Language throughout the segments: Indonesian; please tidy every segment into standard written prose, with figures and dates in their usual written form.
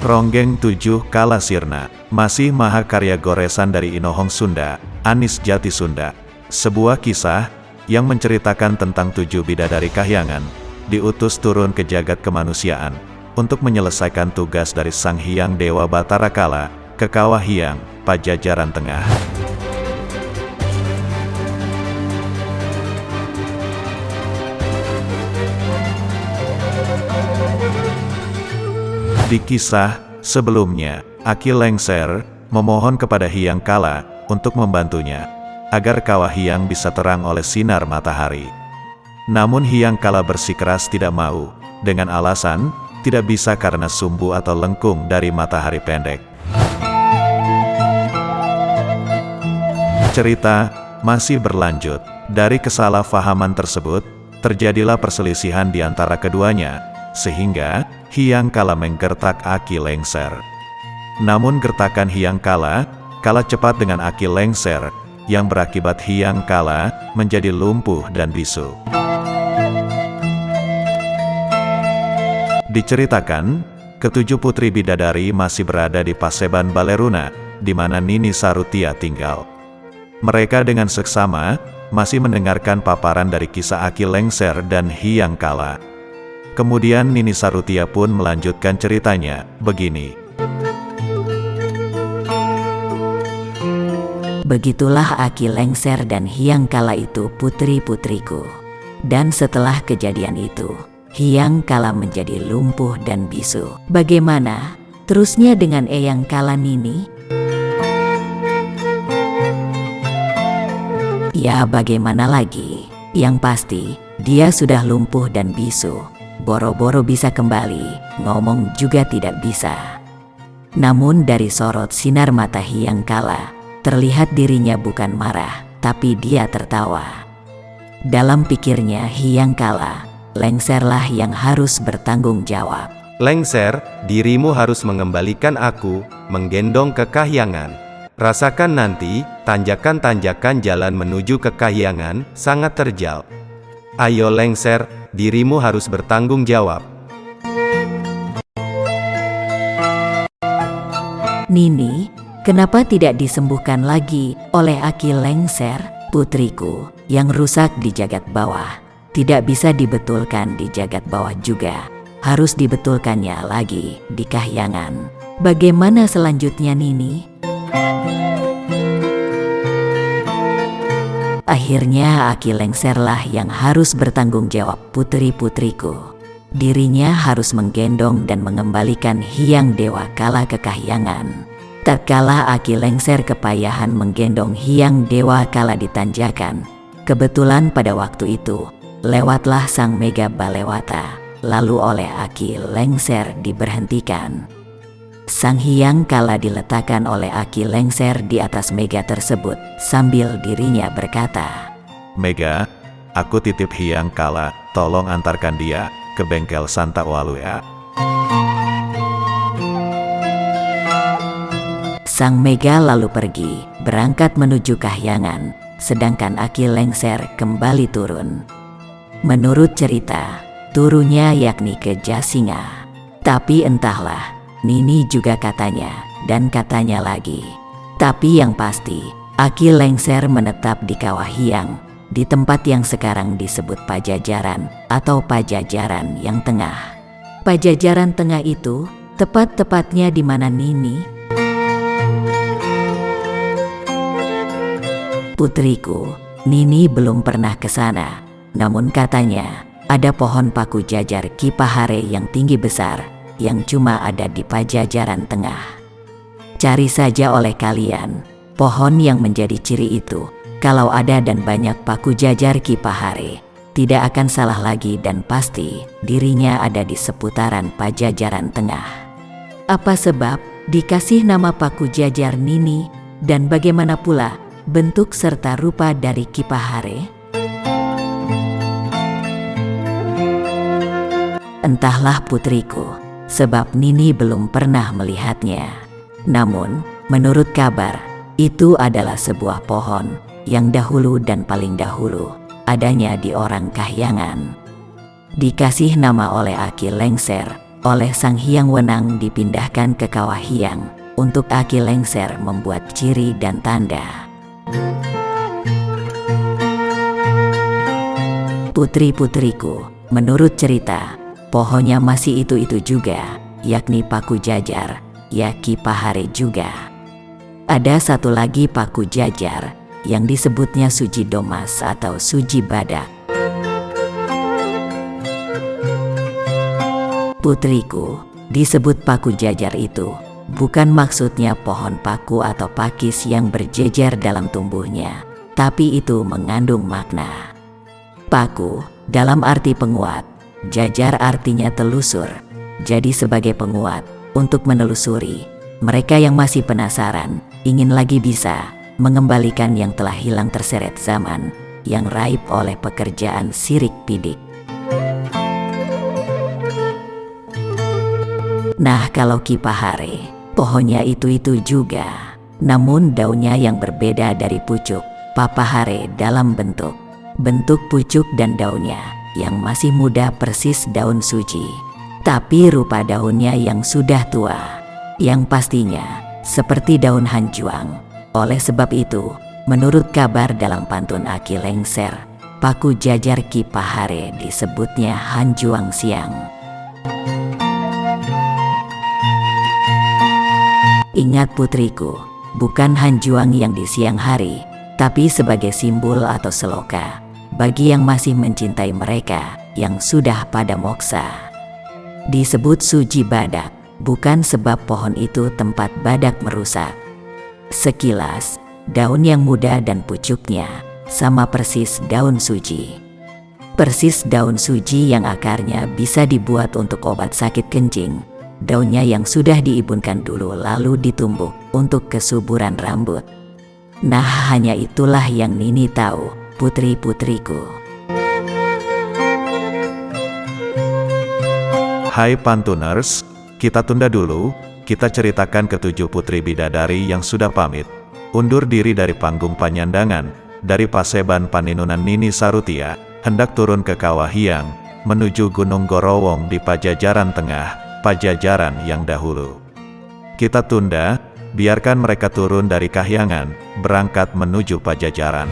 Ronggeng 7 Kala Sirna, masih mahakarya goresan dari Inohong Sunda, Anis Jati Sunda. Sebuah kisah yang menceritakan tentang 7 bidadari kahyangan, diutus turun ke jagat kemanusiaan, untuk menyelesaikan tugas dari Sang Hyang Dewa Batara Kala, ke Kawah Hyang, Pajajaran Tengah. Di kisah sebelumnya, Aki Lengser memohon kepada Hyang Kala untuk membantunya, agar Kawah Hyang bisa terang oleh sinar matahari. Namun Hyang Kala bersikeras tidak mau, dengan alasan tidak bisa karena sumbu atau lengkung dari matahari pendek. Cerita masih berlanjut. Dari kesalahpahaman tersebut, terjadilah perselisihan di antara keduanya, sehingga Hyang Kala menggertak Aki Lengser. Namun gertakan Hyang Kala kalah cepat dengan Aki Lengser, yang berakibat Hyang Kala menjadi lumpuh dan bisu. Diceritakan, ketujuh putri bidadari masih berada di Paseban Baleruna, di mana Nini Sarutia tinggal. Mereka dengan seksama masih mendengarkan paparan dari kisah Aki Lengser dan Hyang Kala. Kemudian Nini Sarutia pun melanjutkan ceritanya, begini. Begitulah Aki Lengser dan Hyang Kala itu putri-putriku. Dan setelah kejadian itu, Hyang Kala menjadi lumpuh dan bisu. Bagaimana terusnya dengan Eyang Kala Nini? Ya bagaimana lagi, yang pasti dia sudah lumpuh dan bisu. Boro-boro bisa kembali, ngomong juga tidak bisa. Namun dari sorot sinar mata Hyang Kala, terlihat dirinya bukan marah, tapi dia tertawa. Dalam pikirnya Hyang Kala, Lengserlah yang harus bertanggung jawab. Lengser, dirimu harus mengembalikan aku, menggendong ke kahyangan. Rasakan nanti, tanjakan-tanjakan jalan menuju ke kahyangan, sangat terjal. Ayo Lengser, dirimu harus bertanggung jawab. Nini, kenapa tidak disembuhkan lagi oleh Aki Lengser, putriku, yang rusak di jagat bawah? Tidak bisa dibetulkan di jagat bawah juga, harus dibetulkannya lagi di kahyangan. Bagaimana selanjutnya Nini? Akhirnya Aki Lengserlah yang harus bertanggung jawab putri-putriku. Dirinya harus menggendong dan mengembalikan Hyang Dewa Kala ke kahyangan. Tatkala Aki Lengser kepayahan menggendong Hyang Dewa Kala di tanjakan, kebetulan pada waktu itu, lewatlah Sang Mega Balewata, lalu oleh Aki Lengser diberhentikan. Sang Hyang Kala diletakkan oleh Aki Lengser di atas Mega tersebut, sambil dirinya berkata, Mega, aku titip Hyang Kala, tolong antarkan dia ke bengkel Santa Walu ya. Sang Mega lalu pergi, berangkat menuju kahyangan, sedangkan Aki Lengser kembali turun. Menurut cerita, turunnya yakni ke Jasinga. Tapi entahlah, Nini juga katanya, dan katanya lagi. Tapi yang pasti, Aki Lengser menetap di Kawah Hyang, di tempat yang sekarang disebut Pajajaran, atau Pajajaran yang Tengah. Pajajaran Tengah itu, tepat-tepatnya di mana Nini? Putriku, Nini belum pernah ke sana. Namun katanya, ada pohon paku jajar Kipahare yang tinggi besar, yang cuma ada di Pajajaran Tengah. Cari saja oleh kalian, pohon yang menjadi ciri itu. Kalau ada dan banyak paku jajar Kipahare, tidak akan salah lagi dan pasti dirinya ada di seputaran Pajajaran Tengah. Apa sebab dikasih nama paku jajar Nini, dan bagaimana pula bentuk serta rupa dari Kipahare? Entahlah putriku, sebab Nini belum pernah melihatnya. Namun, menurut kabar, itu adalah sebuah pohon yang dahulu dan paling dahulu adanya di orang kahyangan. Dikasih nama oleh Aki Lengser oleh Sang Hyang Wenang dipindahkan ke Kawah Hyang untuk Aki Lengser membuat ciri dan tanda. Putri-putriku, menurut cerita, pohonnya masih itu-itu juga, yakni Paku Jajar, ya Ki Pahare juga. Ada satu lagi Paku Jajar yang disebutnya Suji Domas atau Suji Badak. Putriku, disebut Paku Jajar itu bukan maksudnya pohon paku atau pakis yang berjejer dalam tumbuhnya, tapi itu mengandung makna. Paku dalam arti penguat, jajar artinya telusur. Jadi sebagai penguat untuk menelusuri, mereka yang masih penasaran ingin lagi bisa mengembalikan yang telah hilang terseret zaman, yang raib oleh pekerjaan sirik pidik. Nah, kalau Ki Pahare, pohonnya itu-itu juga, namun daunnya yang berbeda dari pucuk papahare dalam bentuk pucuk dan daunnya yang masih muda persis daun suji, tapi rupa daunnya yang sudah tua, yang pastinya seperti daun hanjuang. Oleh sebab itu, menurut kabar dalam pantun Aki Lengser, Paku Jajar Ki Pahare disebutnya Hanjuang Siang. Ingat putriku, bukan hanjuang yang di siang hari, tapi sebagai simbol atau seloka bagi yang masih mencintai mereka yang sudah pada moksa. Disebut Suji Badak, bukan sebab pohon itu tempat badak merusak. Sekilas, daun yang muda dan pucuknya sama persis daun suji. Persis daun suji yang akarnya bisa dibuat untuk obat sakit kencing. Daunnya yang sudah diibunkan dulu lalu ditumbuk untuk kesuburan rambut. Nah, hanya itulah yang Nini tahu, putri-putriku. Hai Pantuners, kita tunda dulu, kita ceritakan ketujuh putri bidadari yang sudah pamit undur diri dari panggung panyandangan, dari Paseban Paninunan Nini Sarutia, hendak turun ke Kawah Hyang, menuju Gunung Gorowong di Pajajaran Tengah, Pajajaran yang dahulu. Kita tunda, biarkan mereka turun dari Kahyangan, berangkat menuju Pajajaran.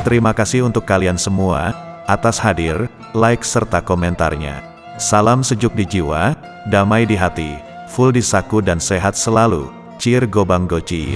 Terima kasih untuk kalian semua, atas hadir, like serta komentarnya. Salam sejuk di jiwa, damai di hati, full di saku dan sehat selalu. Cheer Gobang Gocir.